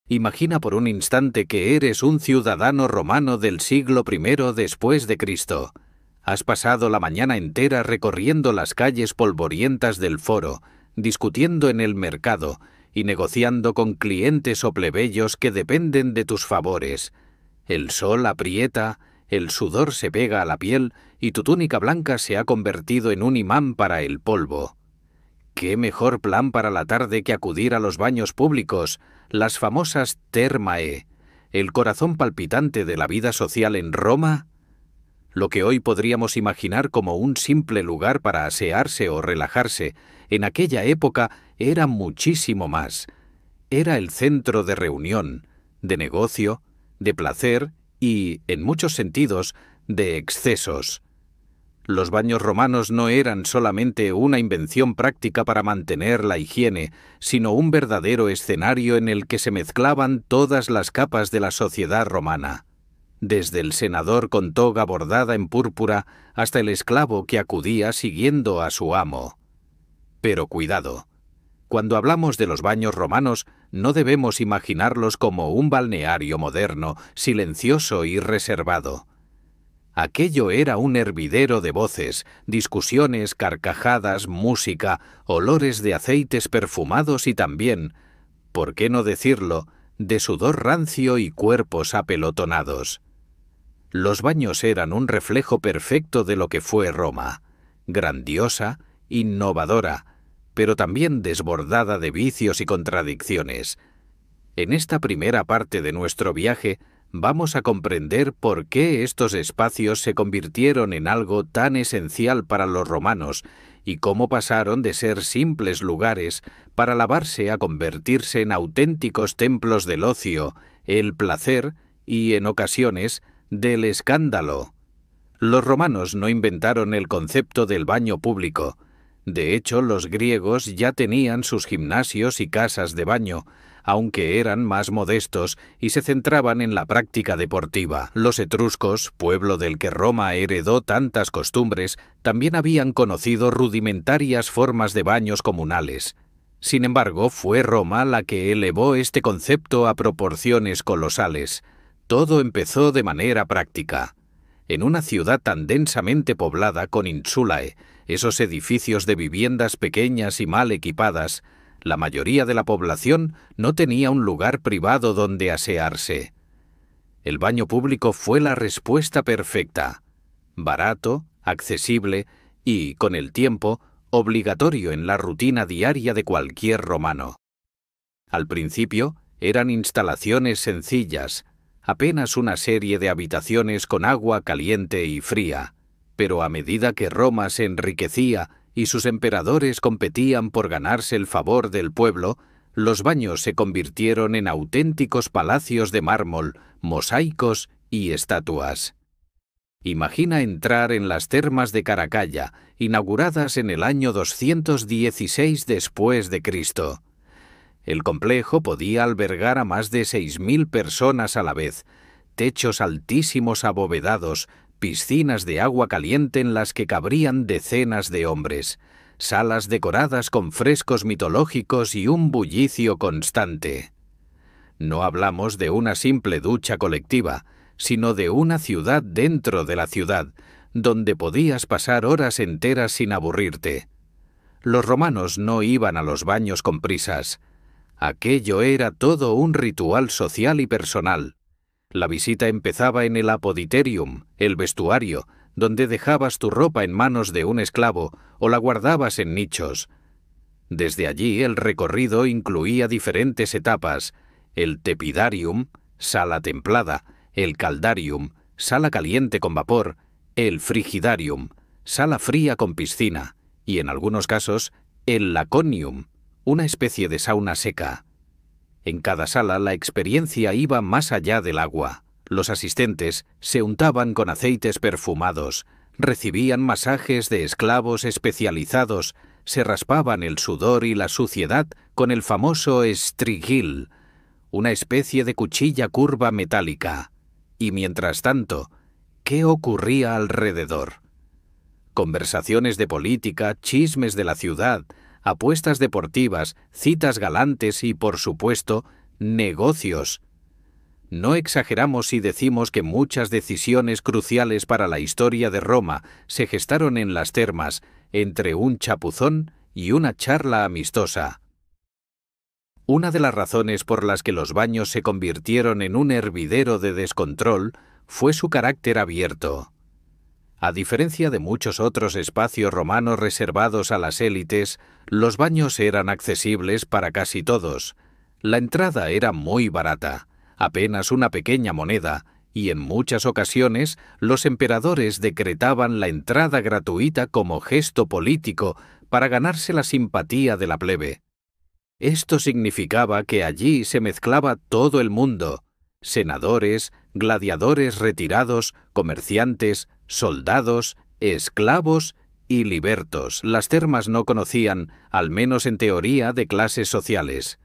Imagina por un instante que eres un ciudadano romano del siglo I después de Cristo. Has pasado la mañana entera recorriendo las calles polvorientas del foro, discutiendo en el mercado y negociando con clientes o plebeyos que dependen de tus favores. El sol aprieta, el sudor se pega a la piel y tu túnica blanca se ha convertido en un imán para el polvo. ¿Qué mejor plan para la tarde que acudir a los baños públicos, las famosas Thermae, el corazón palpitante de la vida social en Roma? Lo que hoy podríamos imaginar como un simple lugar para asearse o relajarse, en aquella época era muchísimo más. Era el centro de reunión, de negocio, de placer y, en muchos sentidos, de excesos. Los baños romanos no eran solamente una invención práctica para mantener la higiene, sino un verdadero escenario en el que se mezclaban todas las capas de la sociedad romana, desde el senador con toga bordada en púrpura hasta el esclavo que acudía siguiendo a su amo. Pero cuidado, cuando hablamos de los baños romanos, no debemos imaginarlos como un balneario moderno, silencioso y reservado. Aquello era un hervidero de voces, discusiones, carcajadas, música, olores de aceites perfumados y también, ¿por qué no decirlo?, de sudor rancio y cuerpos apelotonados. Los baños eran un reflejo perfecto de lo que fue Roma, grandiosa, innovadora, pero también desbordada de vicios y contradicciones. En esta primera parte de nuestro viaje, vamos a comprender por qué estos espacios se convirtieron en algo tan esencial para los romanos y cómo pasaron de ser simples lugares para lavarse a convertirse en auténticos templos del ocio, el placer y, en ocasiones, del escándalo. Los romanos no inventaron el concepto del baño público. De hecho, los griegos ya tenían sus gimnasios y casas de baño, aunque eran más modestos y se centraban en la práctica deportiva. Los etruscos, pueblo del que Roma heredó tantas costumbres, también habían conocido rudimentarias formas de baños comunales. Sin embargo, fue Roma la que elevó este concepto a proporciones colosales. Todo empezó de manera práctica. En una ciudad tan densamente poblada con insulae, esos edificios de viviendas pequeñas y mal equipadas, la mayoría de la población no tenía un lugar privado donde asearse. El baño público fue la respuesta perfecta. Barato, accesible y, con el tiempo, obligatorio en la rutina diaria de cualquier romano. Al principio, eran instalaciones sencillas, apenas una serie de habitaciones con agua caliente y fría, pero a medida que Roma se enriquecía y sus emperadores competían por ganarse el favor del pueblo, los baños se convirtieron en auténticos palacios de mármol, mosaicos y estatuas. Imagina entrar en las termas de Caracalla, inauguradas en el año 216 después de Cristo. El complejo podía albergar a más de 6.000 personas a la vez, techos altísimos abovedados, piscinas de agua caliente en las que cabrían decenas de hombres, salas decoradas con frescos mitológicos y un bullicio constante. No hablamos de una simple ducha colectiva, sino de una ciudad dentro de la ciudad, donde podías pasar horas enteras sin aburrirte. Los romanos no iban a los baños con prisas. Aquello era todo un ritual social y personal. La visita empezaba en el apoditerium, el vestuario, donde dejabas tu ropa en manos de un esclavo o la guardabas en nichos. Desde allí el recorrido incluía diferentes etapas: el tepidarium, sala templada; el caldarium, sala caliente con vapor; el frigidarium, sala fría con piscina; y en algunos casos, el laconium, una especie de sauna seca. En cada sala la experiencia iba más allá del agua. Los asistentes se untaban con aceites perfumados, recibían masajes de esclavos especializados, se raspaban el sudor y la suciedad con el famoso strigil, una especie de cuchilla curva metálica. Y mientras tanto, ¿qué ocurría alrededor? Conversaciones de política, chismes de la ciudad, apuestas deportivas, citas galantes y, por supuesto, negocios. No exageramos si decimos que muchas decisiones cruciales para la historia de Roma se gestaron en las termas, entre un chapuzón y una charla amistosa. Una de las razones por las que los baños se convirtieron en un hervidero de descontrol fue su carácter abierto. A diferencia de muchos otros espacios romanos reservados a las élites, los baños eran accesibles para casi todos. La entrada era muy barata, apenas una pequeña moneda, y en muchas ocasiones los emperadores decretaban la entrada gratuita como gesto político para ganarse la simpatía de la plebe. Esto significaba que allí se mezclaba todo el mundo: senadores, gladiadores retirados, comerciantes, soldados, esclavos y libertos. Las termas no conocían, al menos en teoría, de clases sociales.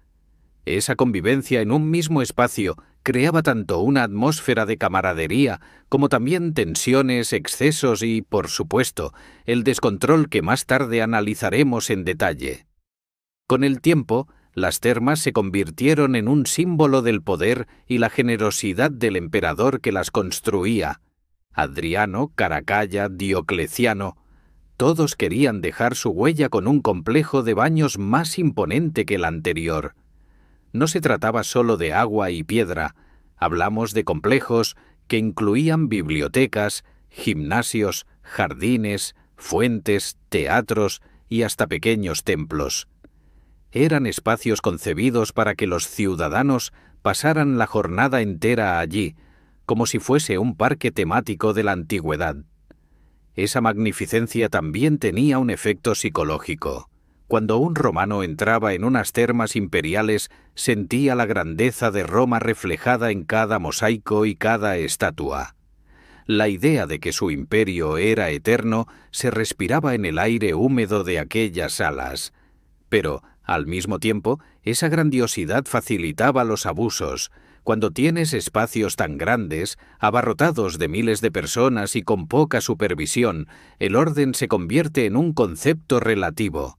Esa convivencia en un mismo espacio creaba tanto una atmósfera de camaradería como también tensiones, excesos y, por supuesto, el descontrol que más tarde analizaremos en detalle. Con el tiempo, las termas se convirtieron en un símbolo del poder y la generosidad del emperador que las construía. Adriano, Caracalla, Diocleciano, todos querían dejar su huella con un complejo de baños más imponente que el anterior. No se trataba solo de agua y piedra, hablamos de complejos que incluían bibliotecas, gimnasios, jardines, fuentes, teatros y hasta pequeños templos. Eran espacios concebidos para que los ciudadanos pasaran la jornada entera allí, como si fuese un parque temático de la antigüedad. Esa magnificencia también tenía un efecto psicológico. Cuando un romano entraba en unas termas imperiales, sentía la grandeza de Roma reflejada en cada mosaico y cada estatua. La idea de que su imperio era eterno se respiraba en el aire húmedo de aquellas salas. Pero, al mismo tiempo, esa grandiosidad facilitaba los abusos. Cuando tienes espacios tan grandes, abarrotados de miles de personas y con poca supervisión, el orden se convierte en un concepto relativo.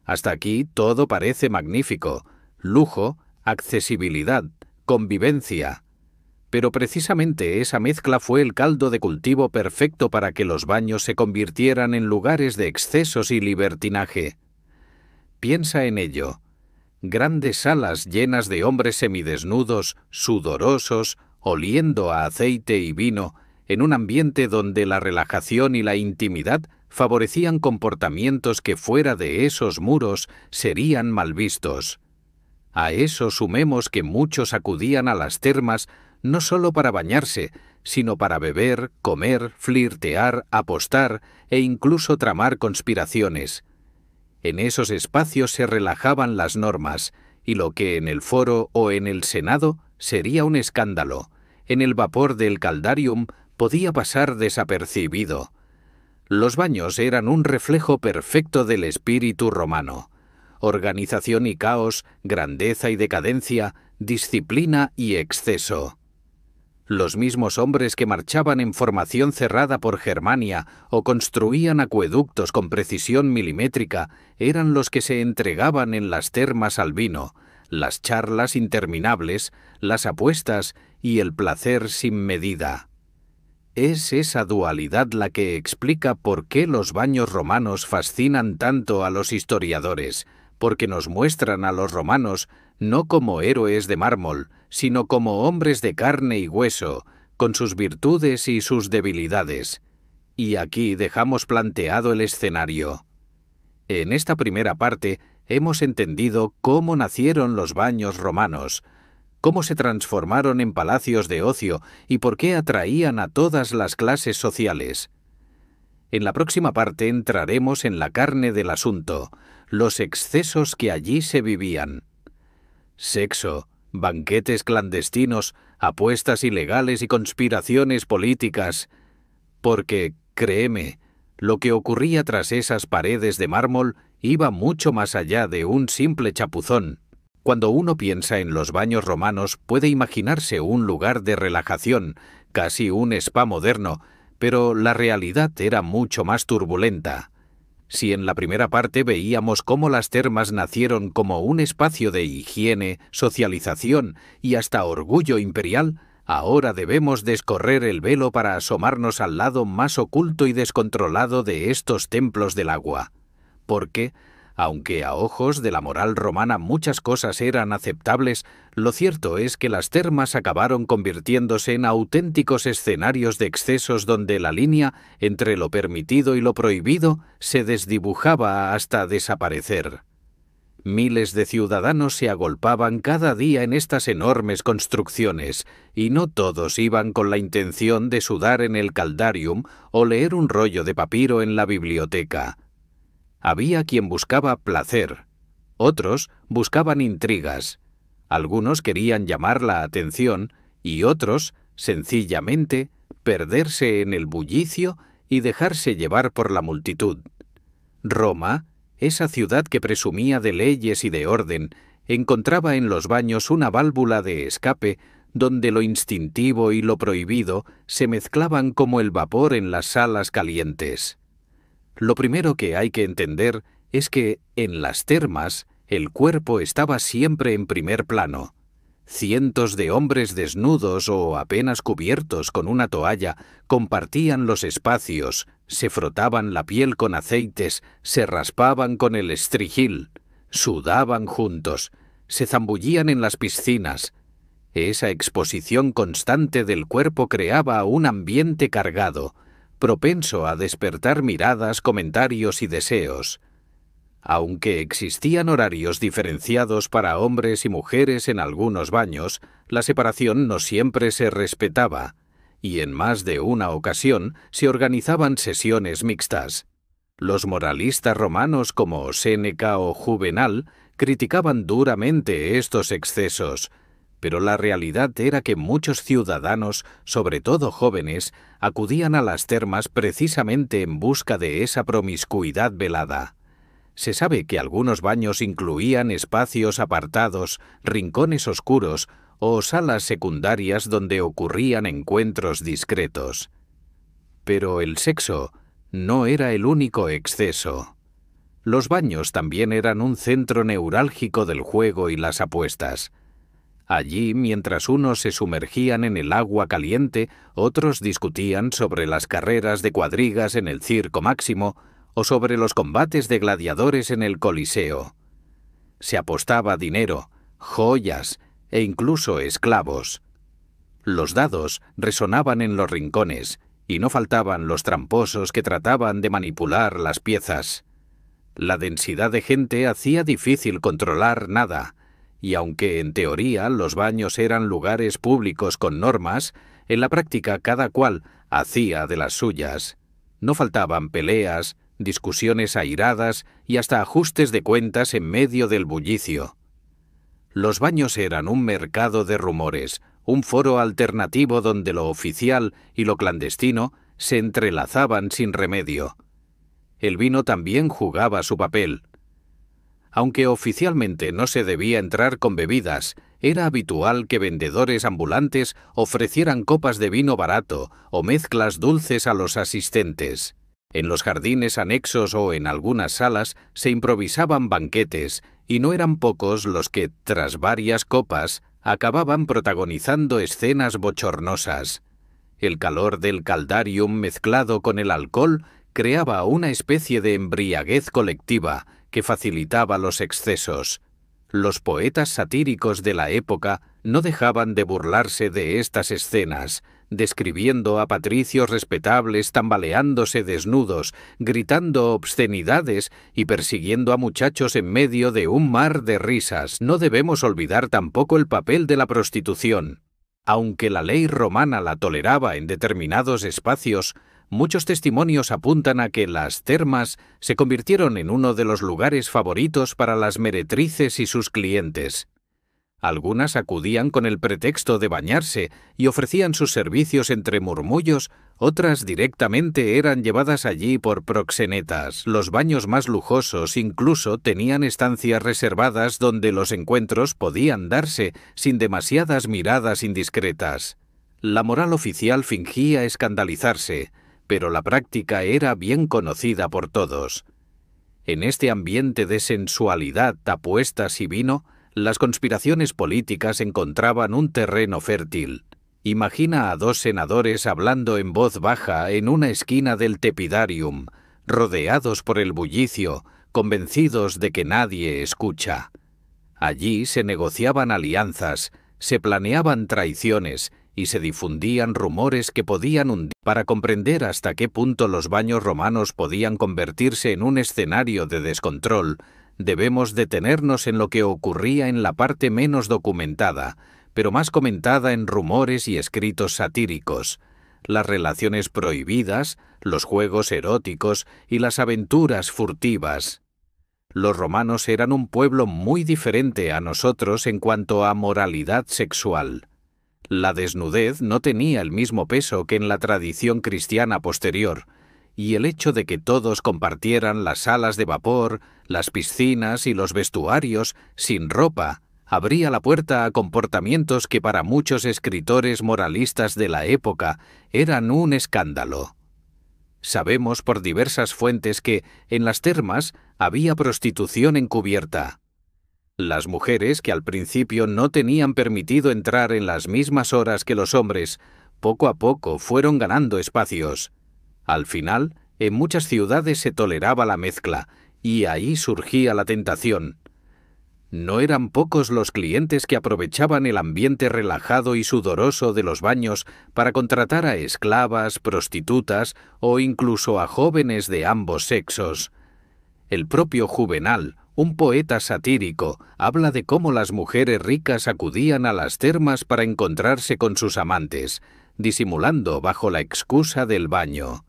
Hasta aquí todo parece magnífico: lujo, accesibilidad, convivencia. Pero precisamente esa mezcla fue el caldo de cultivo perfecto para que los baños se convirtieran en lugares de excesos y libertinaje. Piensa en ello. Grandes salas llenas de hombres semidesnudos, sudorosos, oliendo a aceite y vino, en un ambiente donde la relajación y la intimidad favorecían comportamientos que fuera de esos muros serían mal vistos. A eso sumemos que muchos acudían a las termas no solo para bañarse, sino para beber, comer, flirtear, apostar e incluso tramar conspiraciones. En esos espacios se relajaban las normas, y lo que en el foro o en el senado sería un escándalo, en el vapor del caldarium podía pasar desapercibido. Los baños eran un reflejo perfecto del espíritu romano: organización y caos, grandeza y decadencia, disciplina y exceso. Los mismos hombres que marchaban en formación cerrada por Germania o construían acueductos con precisión milimétrica eran los que se entregaban en las termas al vino, las charlas interminables, las apuestas y el placer sin medida. Es esa dualidad la que explica por qué los baños romanos fascinan tanto a los historiadores, porque nos muestran a los romanos no como héroes de mármol, sino como hombres de carne y hueso, con sus virtudes y sus debilidades. Y aquí dejamos planteado el escenario. En esta primera parte hemos entendido cómo nacieron los baños romanos, cómo se transformaron en palacios de ocio y por qué atraían a todas las clases sociales. En la próxima parte entraremos en la carne del asunto, los excesos que allí se vivían. Sexo, banquetes clandestinos, apuestas ilegales y conspiraciones políticas. Porque, créeme, lo que ocurría tras esas paredes de mármol iba mucho más allá de un simple chapuzón. Cuando uno piensa en los baños romanos puede imaginarse un lugar de relajación, casi un spa moderno, pero la realidad era mucho más turbulenta. Si en la primera parte veíamos cómo las termas nacieron como un espacio de higiene, socialización y hasta orgullo imperial, ahora debemos descorrer el velo para asomarnos al lado más oculto y descontrolado de estos templos del agua. Porque, aunque a ojos de la moral romana muchas cosas eran aceptables, lo cierto es que las termas acabaron convirtiéndose en auténticos escenarios de excesos donde la línea entre lo permitido y lo prohibido se desdibujaba hasta desaparecer. Miles de ciudadanos se agolpaban cada día en estas enormes construcciones, y no todos iban con la intención de sudar en el caldarium o leer un rollo de papiro en la biblioteca. Había quien buscaba placer, otros buscaban intrigas, algunos querían llamar la atención y otros, sencillamente, perderse en el bullicio y dejarse llevar por la multitud. Roma, esa ciudad que presumía de leyes y de orden, encontraba en los baños una válvula de escape donde lo instintivo y lo prohibido se mezclaban como el vapor en las salas calientes. Lo primero que hay que entender es que, en las termas, el cuerpo estaba siempre en primer plano. Cientos de hombres desnudos o apenas cubiertos con una toalla compartían los espacios, se frotaban la piel con aceites, se raspaban con el estrigil, sudaban juntos, se zambullían en las piscinas. Esa exposición constante del cuerpo creaba un ambiente cargado, propenso a despertar miradas, comentarios y deseos. Aunque existían horarios diferenciados para hombres y mujeres en algunos baños, la separación no siempre se respetaba, y en más de una ocasión se organizaban sesiones mixtas. Los moralistas romanos como Séneca o Juvenal criticaban duramente estos excesos, pero la realidad era que muchos ciudadanos, sobre todo jóvenes, acudían a las termas precisamente en busca de esa promiscuidad velada. Se sabe que algunos baños incluían espacios apartados, rincones oscuros o salas secundarias donde ocurrían encuentros discretos. Pero el sexo no era el único exceso. Los baños también eran un centro neurálgico del juego y las apuestas. Allí, mientras unos se sumergían en el agua caliente, otros discutían sobre las carreras de cuadrigas en el Circo Máximo o sobre los combates de gladiadores en el Coliseo. Se apostaba dinero, joyas e incluso esclavos. Los dados resonaban en los rincones y no faltaban los tramposos que trataban de manipular las piezas. La densidad de gente hacía difícil controlar nada, y aunque en teoría los baños eran lugares públicos con normas, en la práctica cada cual hacía de las suyas. No faltaban peleas, discusiones airadas y hasta ajustes de cuentas en medio del bullicio. Los baños eran un mercado de rumores, un foro alternativo donde lo oficial y lo clandestino se entrelazaban sin remedio. El vino también jugaba su papel. Aunque oficialmente no se debía entrar con bebidas, era habitual que vendedores ambulantes ofrecieran copas de vino barato o mezclas dulces a los asistentes. En los jardines anexos o en algunas salas se improvisaban banquetes, y no eran pocos los que, tras varias copas, acababan protagonizando escenas bochornosas. El calor del caldarium mezclado con el alcohol creaba una especie de embriaguez colectiva que facilitaba los excesos. Los poetas satíricos de la época no dejaban de burlarse de estas escenas, describiendo a patricios respetables tambaleándose desnudos, gritando obscenidades y persiguiendo a muchachos en medio de un mar de risas. No debemos olvidar tampoco el papel de la prostitución. Aunque la ley romana la toleraba en determinados espacios, muchos testimonios apuntan a que las termas se convirtieron en uno de los lugares favoritos para las meretrices y sus clientes. Algunas acudían con el pretexto de bañarse y ofrecían sus servicios entre murmullos, otras directamente eran llevadas allí por proxenetas. Los baños más lujosos incluso tenían estancias reservadas donde los encuentros podían darse sin demasiadas miradas indiscretas. La moral oficial fingía escandalizarse, pero la práctica era bien conocida por todos. En este ambiente de sensualidad, apuestas y vino, las conspiraciones políticas encontraban un terreno fértil. Imagina a dos senadores hablando en voz baja en una esquina del tepidarium, rodeados por el bullicio, convencidos de que nadie escucha. Allí se negociaban alianzas, se planeaban traiciones y se difundían rumores que podían hundir. Para comprender hasta qué punto los baños romanos podían convertirse en un escenario de descontrol, debemos detenernos en lo que ocurría en la parte menos documentada, pero más comentada en rumores y escritos satíricos: las relaciones prohibidas, los juegos eróticos y las aventuras furtivas. Los romanos eran un pueblo muy diferente a nosotros en cuanto a moralidad sexual. La desnudez no tenía el mismo peso que en la tradición cristiana posterior, y el hecho de que todos compartieran las salas de vapor, las piscinas y los vestuarios sin ropa abría la puerta a comportamientos que para muchos escritores moralistas de la época eran un escándalo. Sabemos por diversas fuentes que en las termas había prostitución encubierta. Las mujeres, que al principio no tenían permitido entrar en las mismas horas que los hombres, poco a poco fueron ganando espacios. Al final, en muchas ciudades se toleraba la mezcla, y ahí surgía la tentación. No eran pocos los clientes que aprovechaban el ambiente relajado y sudoroso de los baños para contratar a esclavas, prostitutas o incluso a jóvenes de ambos sexos. El propio Juvenal, un poeta satírico, habla de cómo las mujeres ricas acudían a las termas para encontrarse con sus amantes, disimulando bajo la excusa del baño.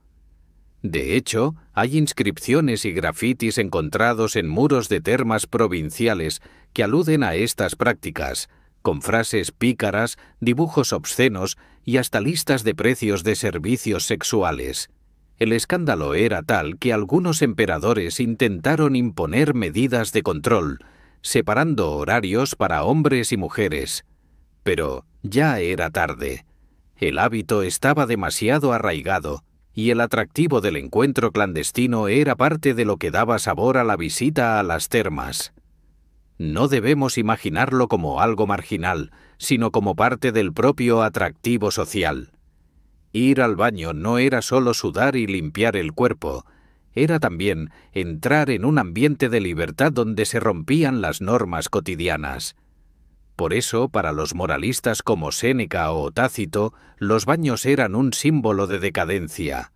De hecho, hay inscripciones y grafitis encontrados en muros de termas provinciales que aluden a estas prácticas, con frases pícaras, dibujos obscenos y hasta listas de precios de servicios sexuales. El escándalo era tal que algunos emperadores intentaron imponer medidas de control, separando horarios para hombres y mujeres. Pero ya era tarde. El hábito estaba demasiado arraigado, y el atractivo del encuentro clandestino era parte de lo que daba sabor a la visita a las termas. No debemos imaginarlo como algo marginal, sino como parte del propio atractivo social. Ir al baño no era solo sudar y limpiar el cuerpo, era también entrar en un ambiente de libertad donde se rompían las normas cotidianas. Por eso, para los moralistas como Séneca o Tácito, los baños eran un símbolo de decadencia.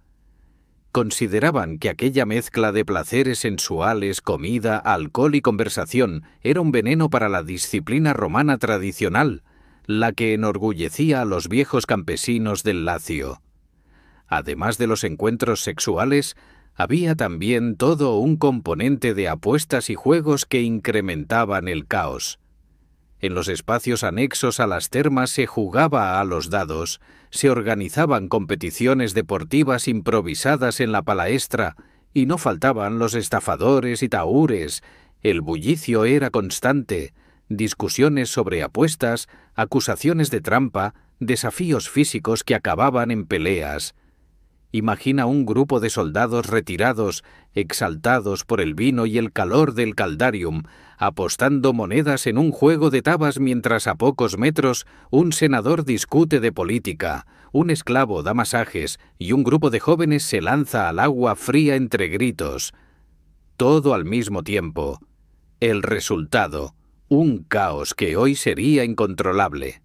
Consideraban que aquella mezcla de placeres sensuales, comida, alcohol y conversación era un veneno para la disciplina romana tradicional, la que enorgullecía a los viejos campesinos del Lacio. Además de los encuentros sexuales, había también todo un componente de apuestas y juegos que incrementaban el caos. En los espacios anexos a las termas se jugaba a los dados, se organizaban competiciones deportivas improvisadas en la palaestra y no faltaban los estafadores y tahúres. El bullicio era constante, discusiones sobre apuestas, acusaciones de trampa, desafíos físicos que acababan en peleas. Imagina un grupo de soldados retirados, exaltados por el vino y el calor del caldarium, apostando monedas en un juego de tabas mientras a pocos metros un senador discute de política, un esclavo da masajes y un grupo de jóvenes se lanza al agua fría entre gritos. Todo al mismo tiempo. El resultado, un caos que hoy sería incontrolable.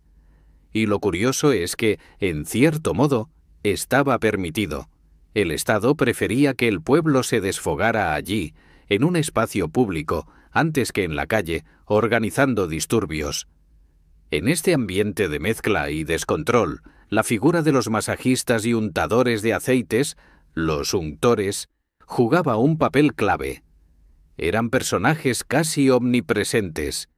Y lo curioso es que, en cierto modo, estaba permitido. El Estado prefería que el pueblo se desfogara allí, en un espacio público, antes que en la calle, organizando disturbios. En este ambiente de mezcla y descontrol, la figura de los masajistas y untadores de aceites, los unctores, jugaba un papel clave. Eran personajes casi omnipresentes.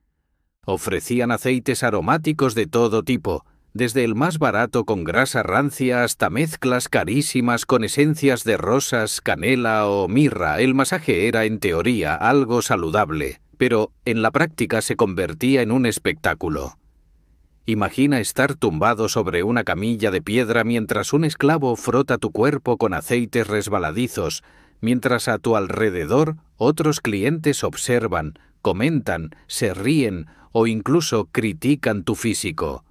Ofrecían aceites aromáticos de todo tipo, desde el más barato con grasa rancia hasta mezclas carísimas con esencias de rosas, canela o mirra. El masaje era, en teoría, algo saludable, pero en la práctica se convertía en un espectáculo. Imagina estar tumbado sobre una camilla de piedra mientras un esclavo frota tu cuerpo con aceites resbaladizos, mientras a tu alrededor otros clientes observan, comentan, se ríen o incluso critican tu físico.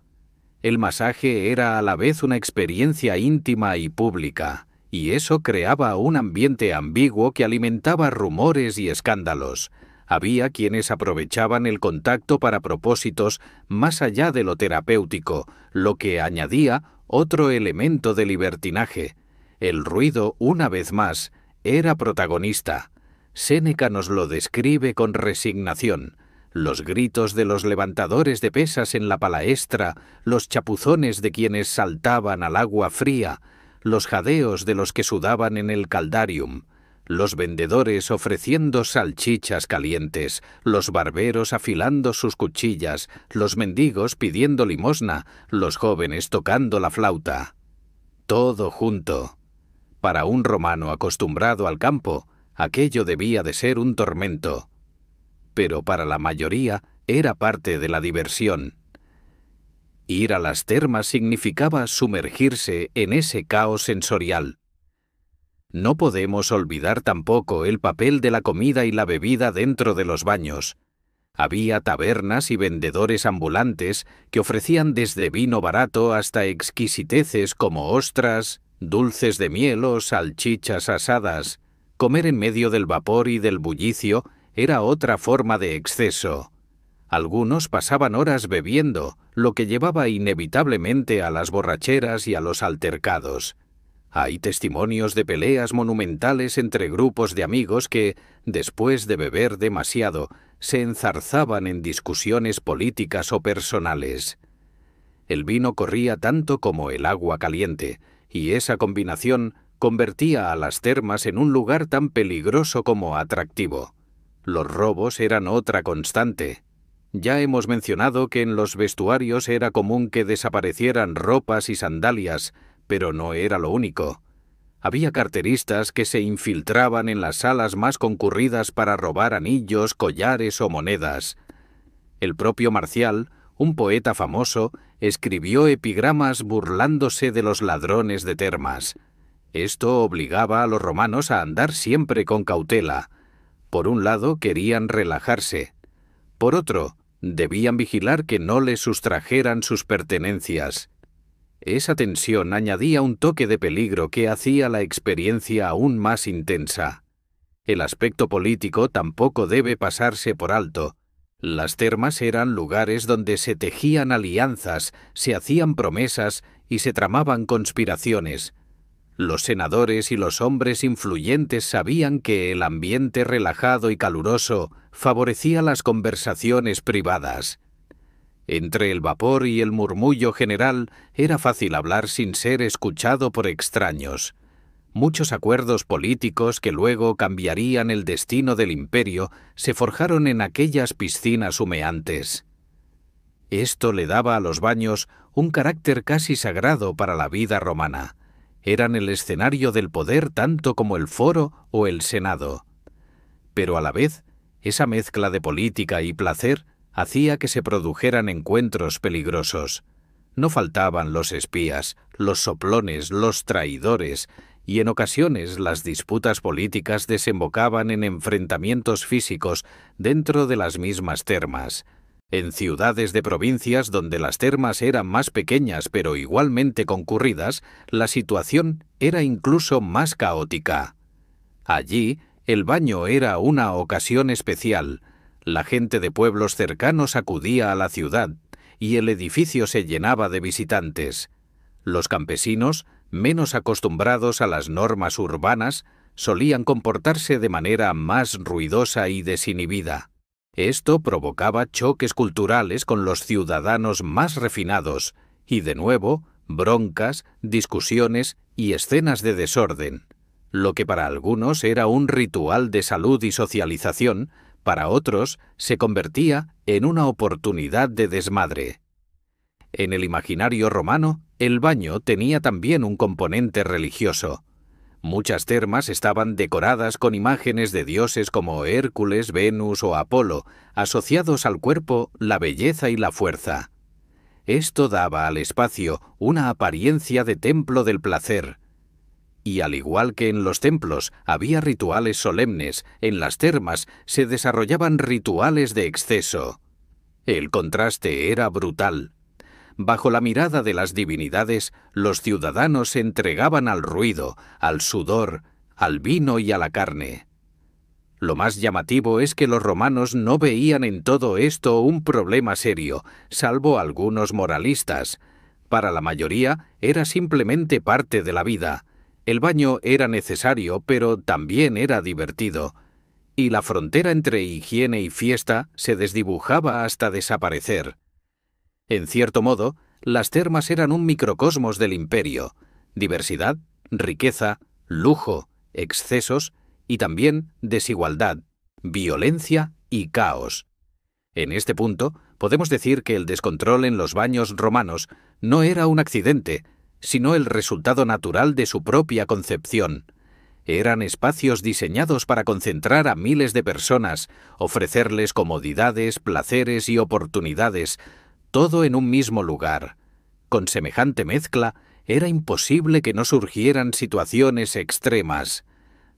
El masaje era a la vez una experiencia íntima y pública, y eso creaba un ambiente ambiguo que alimentaba rumores y escándalos. Había quienes aprovechaban el contacto para propósitos más allá de lo terapéutico, lo que añadía otro elemento de libertinaje. El ruido, una vez más, era protagonista. Séneca nos lo describe con resignación. Los gritos de los levantadores de pesas en la palaestra, los chapuzones de quienes saltaban al agua fría, los jadeos de los que sudaban en el caldarium, los vendedores ofreciendo salchichas calientes, los barberos afilando sus cuchillas, los mendigos pidiendo limosna, los jóvenes tocando la flauta. Todo junto. Para un romano acostumbrado al campo, aquello debía de ser un tormento. Pero para la mayoría era parte de la diversión. Ir a las termas significaba sumergirse en ese caos sensorial. No podemos olvidar tampoco el papel de la comida y la bebida dentro de los baños. Había tabernas y vendedores ambulantes que ofrecían desde vino barato hasta exquisiteces como ostras, dulces de miel o salchichas asadas. Comer en medio del vapor y del bullicio era otra forma de exceso. Algunos pasaban horas bebiendo, lo que llevaba inevitablemente a las borracheras y a los altercados. Hay testimonios de peleas monumentales entre grupos de amigos que, después de beber demasiado, se enzarzaban en discusiones políticas o personales. El vino corría tanto como el agua caliente, y esa combinación convertía a las termas en un lugar tan peligroso como atractivo. Los robos eran otra constante. Ya hemos mencionado que en los vestuarios era común que desaparecieran ropas y sandalias, pero no era lo único. Había carteristas que se infiltraban en las salas más concurridas para robar anillos, collares o monedas. El propio Marcial, un poeta famoso, escribió epigramas burlándose de los ladrones de termas. Esto obligaba a los romanos a andar siempre con cautela. Por un lado, querían relajarse. Por otro, debían vigilar que no les sustrajeran sus pertenencias. Esa tensión añadía un toque de peligro que hacía la experiencia aún más intensa. El aspecto político tampoco debe pasarse por alto. Las termas eran lugares donde se tejían alianzas, se hacían promesas y se tramaban conspiraciones. Los senadores y los hombres influyentes sabían que el ambiente relajado y caluroso favorecía las conversaciones privadas. Entre el vapor y el murmullo general era fácil hablar sin ser escuchado por extraños. Muchos acuerdos políticos que luego cambiarían el destino del imperio se forjaron en aquellas piscinas humeantes. Esto le daba a los baños un carácter casi sagrado para la vida romana. Eran el escenario del poder tanto como el foro o el senado. Pero a la vez, esa mezcla de política y placer hacía que se produjeran encuentros peligrosos. No faltaban los espías, los soplones, los traidores, y en ocasiones las disputas políticas desembocaban en enfrentamientos físicos dentro de las mismas termas. En ciudades de provincias donde las termas eran más pequeñas pero igualmente concurridas, la situación era incluso más caótica. Allí, el baño era una ocasión especial. La gente de pueblos cercanos acudía a la ciudad y el edificio se llenaba de visitantes. Los campesinos, menos acostumbrados a las normas urbanas, solían comportarse de manera más ruidosa y desinhibida. Esto provocaba choques culturales con los ciudadanos más refinados y, de nuevo, broncas, discusiones y escenas de desorden. Lo que para algunos era un ritual de salud y socialización, para otros se convertía en una oportunidad de desmadre. En el imaginario romano, el baño tenía también un componente religioso. Muchas termas estaban decoradas con imágenes de dioses como Hércules, Venus o Apolo, asociados al cuerpo, la belleza y la fuerza. Esto daba al espacio una apariencia de templo del placer. Y al igual que en los templos había rituales solemnes, en las termas se desarrollaban rituales de exceso. El contraste era brutal. Bajo la mirada de las divinidades, los ciudadanos se entregaban al ruido, al sudor, al vino y a la carne. Lo más llamativo es que los romanos no veían en todo esto un problema serio, salvo algunos moralistas. Para la mayoría era simplemente parte de la vida. El baño era necesario, pero también era divertido. Y la frontera entre higiene y fiesta se desdibujaba hasta desaparecer. En cierto modo, las termas eran un microcosmos del imperio. Diversidad, riqueza, lujo, excesos y también desigualdad, violencia y caos. En este punto, podemos decir que el descontrol en los baños romanos no era un accidente, sino el resultado natural de su propia concepción. Eran espacios diseñados para concentrar a miles de personas, ofrecerles comodidades, placeres y oportunidades, todo en un mismo lugar. Con semejante mezcla, era imposible que no surgieran situaciones extremas.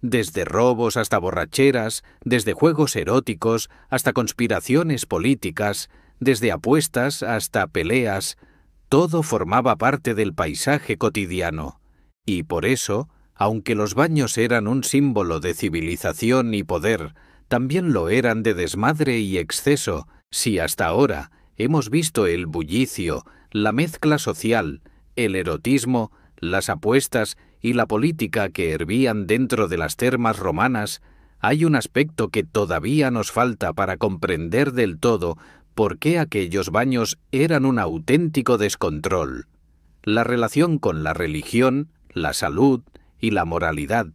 Desde robos hasta borracheras, desde juegos eróticos hasta conspiraciones políticas, desde apuestas hasta peleas, todo formaba parte del paisaje cotidiano. Y por eso, aunque los baños eran un símbolo de civilización y poder, también lo eran de desmadre y exceso, si hasta ahora hemos visto el bullicio, la mezcla social, el erotismo, las apuestas y la política que hervían dentro de las termas romanas, hay un aspecto que todavía nos falta para comprender del todo por qué aquellos baños eran un auténtico descontrol. La relación con la religión, la salud y la moralidad.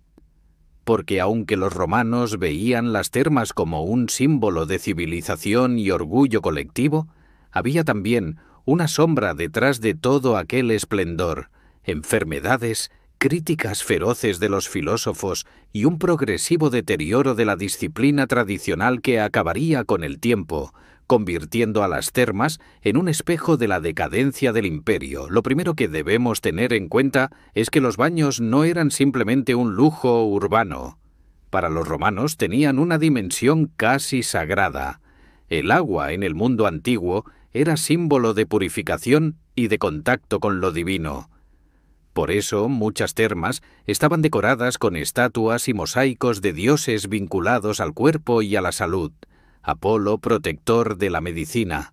Porque aunque los romanos veían las termas como un símbolo de civilización y orgullo colectivo, había también una sombra detrás de todo aquel esplendor, enfermedades, críticas feroces de los filósofos y un progresivo deterioro de la disciplina tradicional que acabaría con el tiempo, convirtiendo a las termas en un espejo de la decadencia del imperio. Lo primero que debemos tener en cuenta es que los baños no eran simplemente un lujo urbano. Para los romanos tenían una dimensión casi sagrada. El agua en el mundo antiguo era símbolo de purificación y de contacto con lo divino. Por eso, muchas termas estaban decoradas con estatuas y mosaicos de dioses vinculados al cuerpo y a la salud. Apolo, protector de la medicina;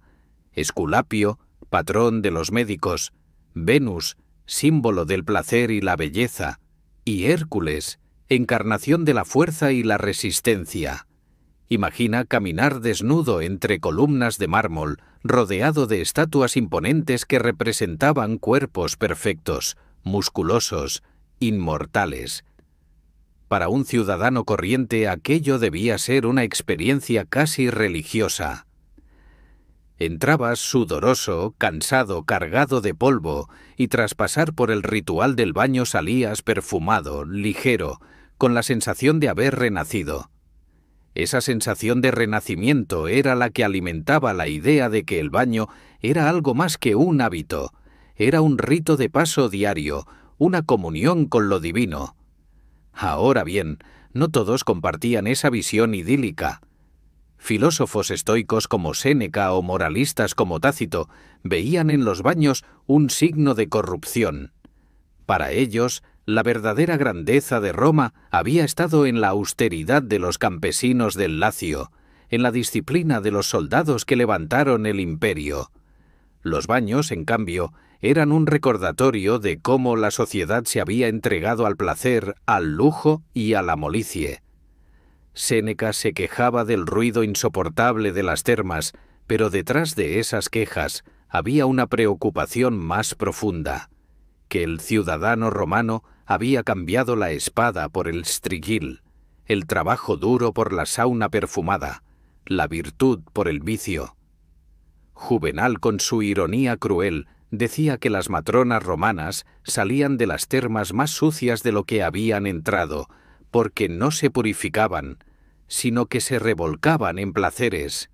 Esculapio, patrón de los médicos; Venus, símbolo del placer y la belleza; y Hércules, encarnación de la fuerza y la resistencia. Imagina caminar desnudo entre columnas de mármol, rodeado de estatuas imponentes que representaban cuerpos perfectos, musculosos, inmortales. Para un ciudadano corriente aquello debía ser una experiencia casi religiosa. Entrabas sudoroso, cansado, cargado de polvo, y tras pasar por el ritual del baño salías perfumado, ligero, con la sensación de haber renacido. Esa sensación de renacimiento era la que alimentaba la idea de que el baño era algo más que un hábito, era un rito de paso diario, una comunión con lo divino. Ahora bien, no todos compartían esa visión idílica. Filósofos estoicos como Séneca o moralistas como Tácito veían en los baños un signo de corrupción. Para ellos, la verdadera grandeza de Roma había estado en la austeridad de los campesinos del Lacio, en la disciplina de los soldados que levantaron el imperio. Los baños, en cambio, eran un recordatorio de cómo la sociedad se había entregado al placer, al lujo y a la molicie. Séneca se quejaba del ruido insoportable de las termas, pero detrás de esas quejas había una preocupación más profunda, que el ciudadano romano había cambiado la espada por el strigil, el trabajo duro por la sauna perfumada, la virtud por el vicio. Juvenal, con su ironía cruel, decía que las matronas romanas salían de las termas más sucias de lo que habían entrado, porque no se purificaban, sino que se revolcaban en placeres.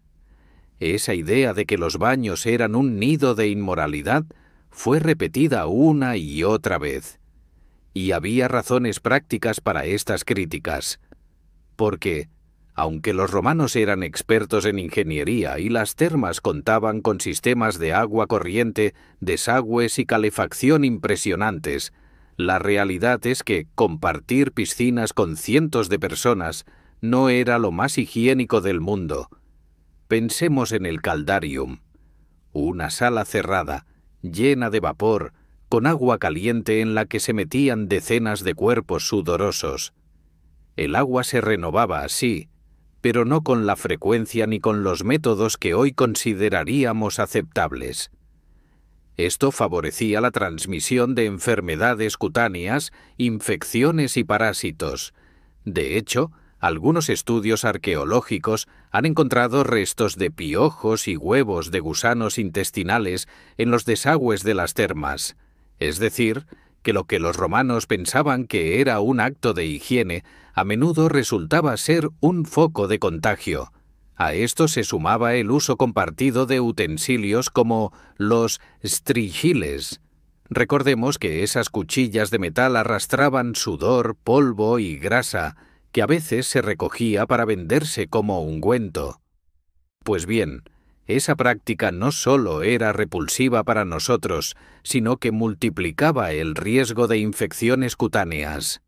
Esa idea de que los baños eran un nido de inmoralidad fue repetida una y otra vez. Y había razones prácticas para estas críticas. Porque, aunque los romanos eran expertos en ingeniería y las termas contaban con sistemas de agua corriente, desagües y calefacción impresionantes, la realidad es que compartir piscinas con cientos de personas no era lo más higiénico del mundo. Pensemos en el Caldarium, una sala cerrada, llena de vapor, con agua caliente en la que se metían decenas de cuerpos sudorosos. El agua se renovaba así, pero no con la frecuencia ni con los métodos que hoy consideraríamos aceptables. Esto favorecía la transmisión de enfermedades cutáneas, infecciones y parásitos. De hecho, algunos estudios arqueológicos han encontrado restos de piojos y huevos de gusanos intestinales en los desagües de las termas. Es decir, que lo que los romanos pensaban que era un acto de higiene, a menudo resultaba ser un foco de contagio. A esto se sumaba el uso compartido de utensilios como los strigiles. Recordemos que esas cuchillas de metal arrastraban sudor, polvo y grasa, que a veces se recogía para venderse como ungüento. Pues bien, esa práctica no solo era repulsiva para nosotros, sino que multiplicaba el riesgo de infecciones cutáneas.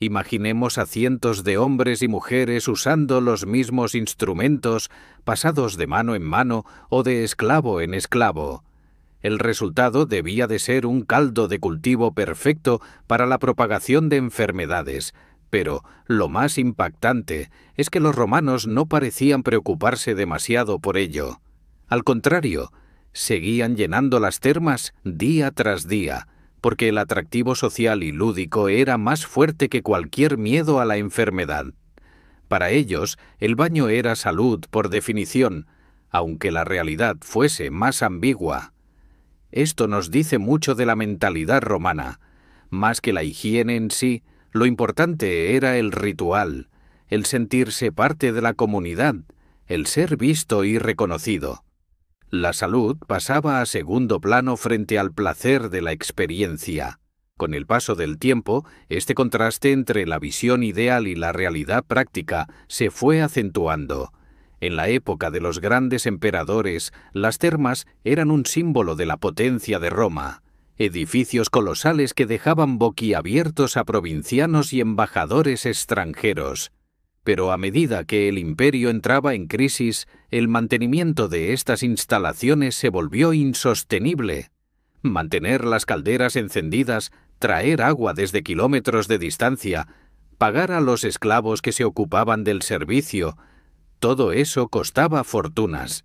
Imaginemos a cientos de hombres y mujeres usando los mismos instrumentos, pasados de mano en mano o de esclavo en esclavo. El resultado debía de ser un caldo de cultivo perfecto para la propagación de enfermedades, pero lo más impactante es que los romanos no parecían preocuparse demasiado por ello. Al contrario, seguían llenando las termas día tras día, porque el atractivo social y lúdico era más fuerte que cualquier miedo a la enfermedad. Para ellos, el baño era salud por definición, aunque la realidad fuese más ambigua. Esto nos dice mucho de la mentalidad romana. Más que la higiene en sí, lo importante era el ritual, el sentirse parte de la comunidad, el ser visto y reconocido. La salud pasaba a segundo plano frente al placer de la experiencia. Con el paso del tiempo, este contraste entre la visión ideal y la realidad práctica se fue acentuando. En la época de los grandes emperadores, las termas eran un símbolo de la potencia de Roma, edificios colosales que dejaban boquiabiertos a provincianos y embajadores extranjeros. Pero a medida que el imperio entraba en crisis, el mantenimiento de estas instalaciones se volvió insostenible. Mantener las calderas encendidas, traer agua desde kilómetros de distancia, pagar a los esclavos que se ocupaban del servicio, todo eso costaba fortunas.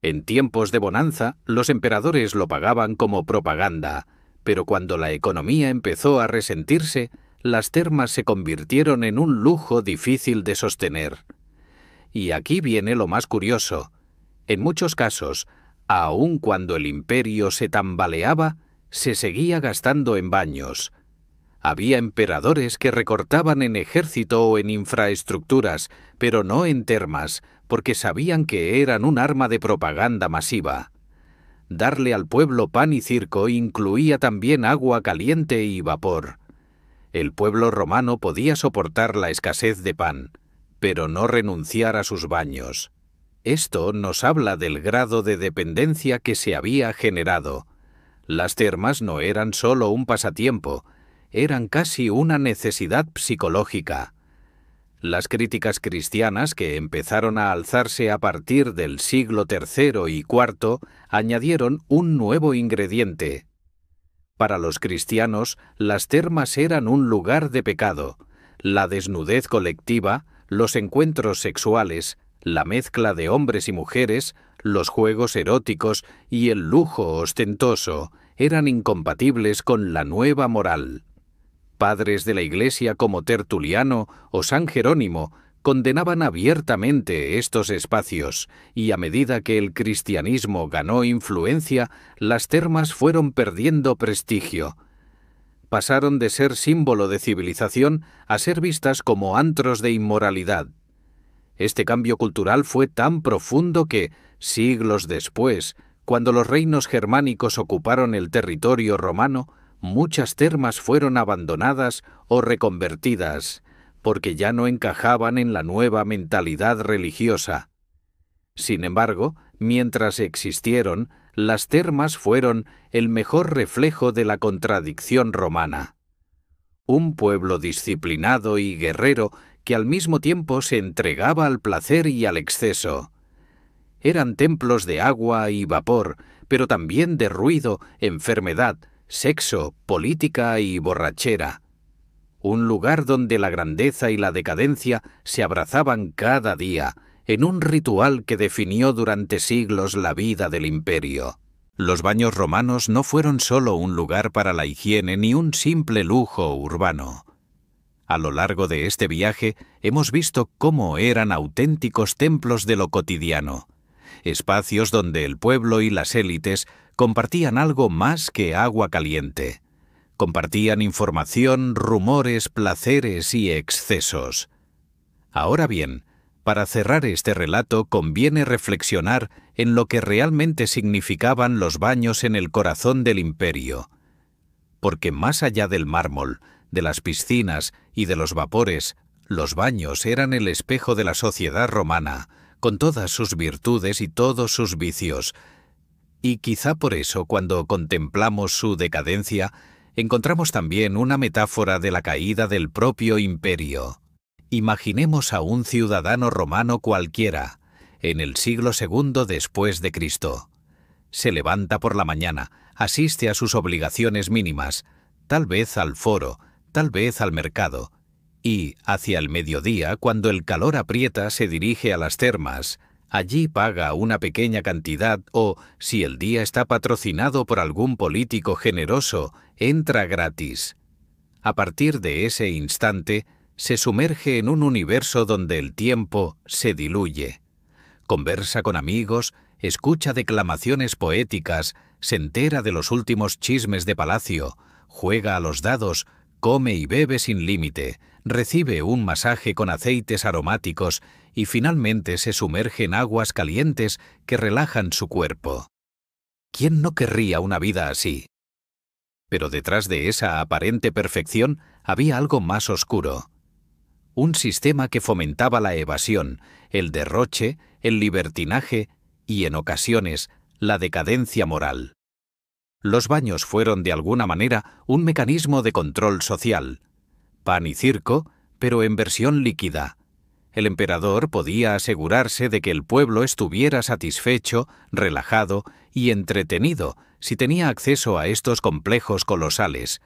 En tiempos de bonanza, los emperadores lo pagaban como propaganda, pero cuando la economía empezó a resentirse, las termas se convirtieron en un lujo difícil de sostener. Y aquí viene lo más curioso. En muchos casos, aun cuando el imperio se tambaleaba, se seguía gastando en baños. Había emperadores que recortaban en ejército o en infraestructuras, pero no en termas, porque sabían que eran un arma de propaganda masiva. Darle al pueblo pan y circo incluía también agua caliente y vapor. El pueblo romano podía soportar la escasez de pan, pero no renunciar a sus baños. Esto nos habla del grado de dependencia que se había generado. Las termas no eran solo un pasatiempo, eran casi una necesidad psicológica. Las críticas cristianas, que empezaron a alzarse a partir del siglo III y IV, añadieron un nuevo ingrediente. Para los cristianos, las termas eran un lugar de pecado. La desnudez colectiva, los encuentros sexuales, la mezcla de hombres y mujeres, los juegos eróticos y el lujo ostentoso eran incompatibles con la nueva moral. Padres de la Iglesia como Tertuliano o San Jerónimo condenaban abiertamente estos espacios, y a medida que el cristianismo ganó influencia, las termas fueron perdiendo prestigio. Pasaron de ser símbolo de civilización a ser vistas como antros de inmoralidad. Este cambio cultural fue tan profundo que, siglos después, cuando los reinos germánicos ocuparon el territorio romano, muchas termas fueron abandonadas o reconvertidas, porque ya no encajaban en la nueva mentalidad religiosa. Sin embargo, mientras existieron, las termas fueron el mejor reflejo de la contradicción romana. Un pueblo disciplinado y guerrero que al mismo tiempo se entregaba al placer y al exceso. Eran templos de agua y vapor, pero también de ruido, enfermedad, sexo, política y borrachera. Un lugar donde la grandeza y la decadencia se abrazaban cada día, en un ritual que definió durante siglos la vida del imperio. Los baños romanos no fueron solo un lugar para la higiene ni un simple lujo urbano. A lo largo de este viaje hemos visto cómo eran auténticos templos de lo cotidiano, espacios donde el pueblo y las élites compartían algo más que agua caliente. Compartían información, rumores, placeres y excesos. Ahora bien, para cerrar este relato conviene reflexionar en lo que realmente significaban los baños en el corazón del imperio. Porque más allá del mármol, de las piscinas y de los vapores, los baños eran el espejo de la sociedad romana, con todas sus virtudes y todos sus vicios. Y quizá por eso, cuando contemplamos su decadencia, encontramos también una metáfora de la caída del propio imperio. Imaginemos a un ciudadano romano cualquiera, en el siglo II después de Cristo. Se levanta por la mañana, asiste a sus obligaciones mínimas, tal vez al foro, tal vez al mercado, y, hacia el mediodía, cuando el calor aprieta, se dirige a las termas. Allí paga una pequeña cantidad o, si el día está patrocinado por algún político generoso, entra gratis. A partir de ese instante, se sumerge en un universo donde el tiempo se diluye. Conversa con amigos, escucha declamaciones poéticas, se entera de los últimos chismes de palacio, juega a los dados, come y bebe sin límite, recibe un masaje con aceites aromáticos y finalmente se sumerge en aguas calientes que relajan su cuerpo. ¿Quién no querría una vida así? Pero detrás de esa aparente perfección había algo más oscuro. Un sistema que fomentaba la evasión, el derroche, el libertinaje y, en ocasiones, la decadencia moral. Los baños fueron de alguna manera un mecanismo de control social. Pan y circo, pero en versión líquida. El emperador podía asegurarse de que el pueblo estuviera satisfecho, relajado y entretenido si tenía acceso a estos complejos colosales.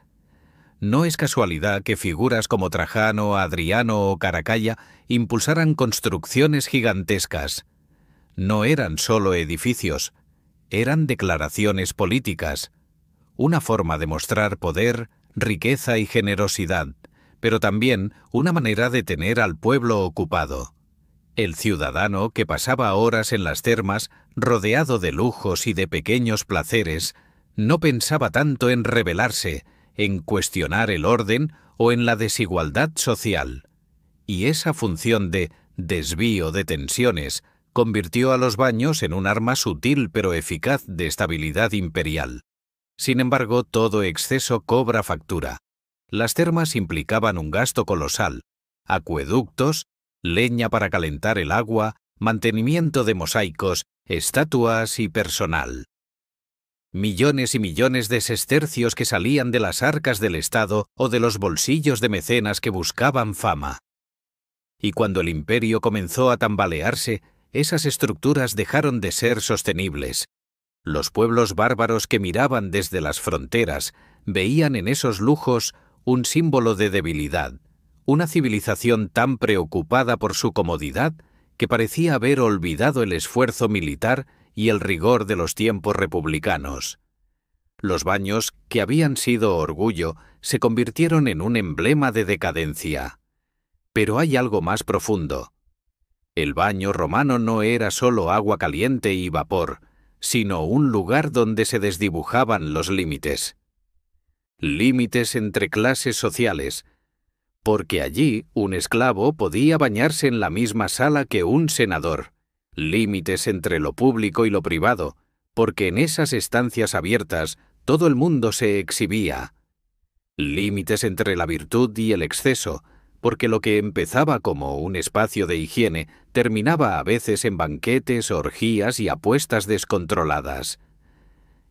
No es casualidad que figuras como Trajano, Adriano o Caracalla impulsaran construcciones gigantescas. No eran solo edificios, eran declaraciones políticas, una forma de mostrar poder, riqueza y generosidad, pero también una manera de tener al pueblo ocupado. El ciudadano que pasaba horas en las termas, rodeado de lujos y de pequeños placeres, no pensaba tanto en rebelarse, en cuestionar el orden o en la desigualdad social. Y esa función de desvío de tensiones convirtió a los baños en un arma sutil pero eficaz de estabilidad imperial. Sin embargo, todo exceso cobra factura. Las termas implicaban un gasto colosal: acueductos, leña para calentar el agua, mantenimiento de mosaicos, estatuas y personal. Millones y millones de sestercios que salían de las arcas del Estado o de los bolsillos de mecenas que buscaban fama. Y cuando el imperio comenzó a tambalearse, esas estructuras dejaron de ser sostenibles. Los pueblos bárbaros que miraban desde las fronteras veían en esos lujos un símbolo de debilidad, una civilización tan preocupada por su comodidad que parecía haber olvidado el esfuerzo militar y el rigor de los tiempos republicanos. Los baños, que habían sido orgullo, se convirtieron en un emblema de decadencia. Pero hay algo más profundo. El baño romano no era solo agua caliente y vapor, sino un lugar donde se desdibujaban los límites. Límites entre clases sociales, porque allí un esclavo podía bañarse en la misma sala que un senador. Límites entre lo público y lo privado, porque en esas estancias abiertas todo el mundo se exhibía. Límites entre la virtud y el exceso, porque lo que empezaba como un espacio de higiene terminaba a veces en banquetes, orgías y apuestas descontroladas.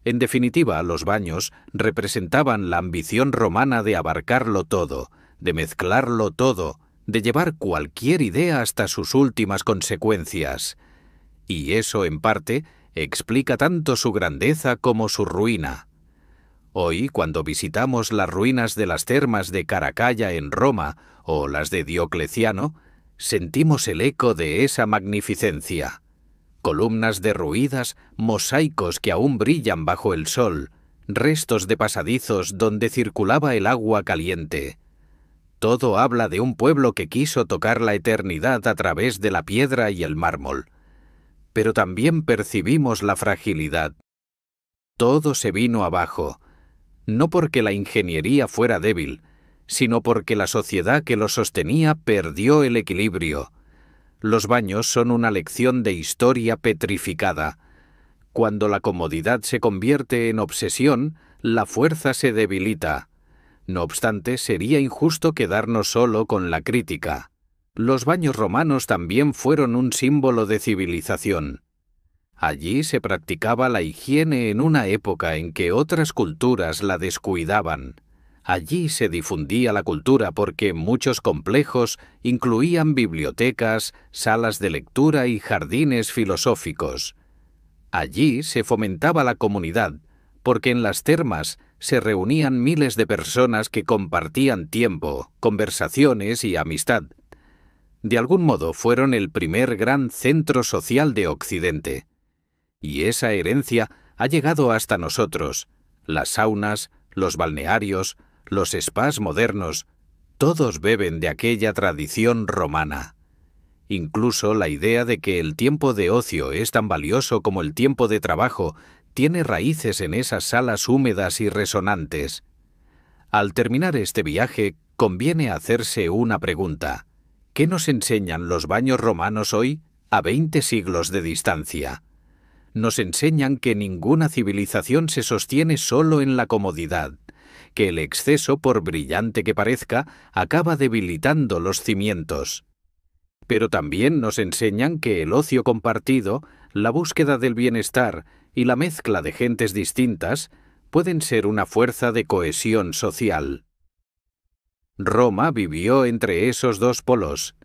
En definitiva, los baños representaban la ambición romana de abarcarlo todo, de mezclarlo todo, de llevar cualquier idea hasta sus últimas consecuencias. Y eso, en parte, explica tanto su grandeza como su ruina. Hoy, cuando visitamos las ruinas de las termas de Caracalla en Roma o las de Diocleciano, sentimos el eco de esa magnificencia. Columnas derruidas, mosaicos que aún brillan bajo el sol, restos de pasadizos donde circulaba el agua caliente. Todo habla de un pueblo que quiso tocar la eternidad a través de la piedra y el mármol. Pero también percibimos la fragilidad. Todo se vino abajo, no porque la ingeniería fuera débil, sino porque la sociedad que lo sostenía perdió el equilibrio. Los baños son una lección de historia petrificada. Cuando la comodidad se convierte en obsesión, la fuerza se debilita. No obstante, sería injusto quedarnos solo con la crítica. Los baños romanos también fueron un símbolo de civilización. Allí se practicaba la higiene en una época en que otras culturas la descuidaban. Allí se difundía la cultura porque muchos complejos incluían bibliotecas, salas de lectura y jardines filosóficos. Allí se fomentaba la comunidad, porque en las termas se reunían miles de personas que compartían tiempo, conversaciones y amistad. De algún modo fueron el primer gran centro social de Occidente. Y esa herencia ha llegado hasta nosotros. Las saunas, los balnearios, los spas modernos, todos beben de aquella tradición romana. Incluso la idea de que el tiempo de ocio es tan valioso como el tiempo de trabajo tiene raíces en esas salas húmedas y resonantes. Al terminar este viaje, conviene hacerse una pregunta. ¿Qué nos enseñan los baños romanos hoy, a 20 siglos de distancia? Nos enseñan que ninguna civilización se sostiene solo en la comodidad, que el exceso, por brillante que parezca, acaba debilitando los cimientos. Pero también nos enseñan que el ocio compartido, la búsqueda del bienestar y la mezcla de gentes distintas pueden ser una fuerza de cohesión social. Roma vivió entre esos dos polos,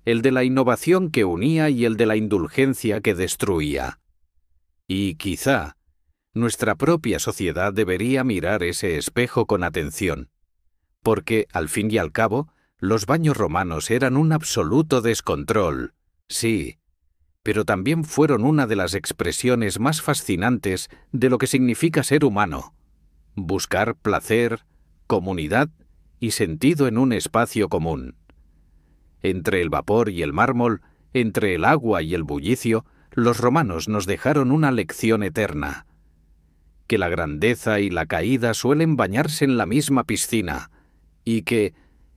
el de la innovación que unía y el de la indulgencia que destruía. Y quizá nuestra propia sociedad debería mirar ese espejo con atención, porque, al fin y al cabo, los baños romanos eran un absoluto descontrol, sí, pero también fueron una de las expresiones más fascinantes de lo que significa ser humano: buscar placer, comunidad y sentido en un espacio común. Entre el vapor y el mármol, entre el agua y el bullicio, los romanos nos dejaron una lección eterna: que la grandeza y la caída suelen bañarse en la misma piscina, y que,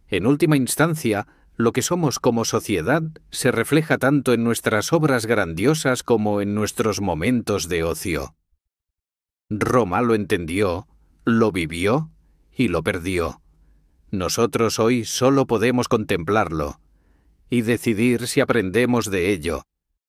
en última instancia, lo que somos como sociedad se refleja tanto en nuestras obras grandiosas como en nuestros momentos de ocio. Roma lo entendió, lo vivió y lo perdió. Nosotros hoy solo podemos contemplarlo y decidir si aprendemos de ello.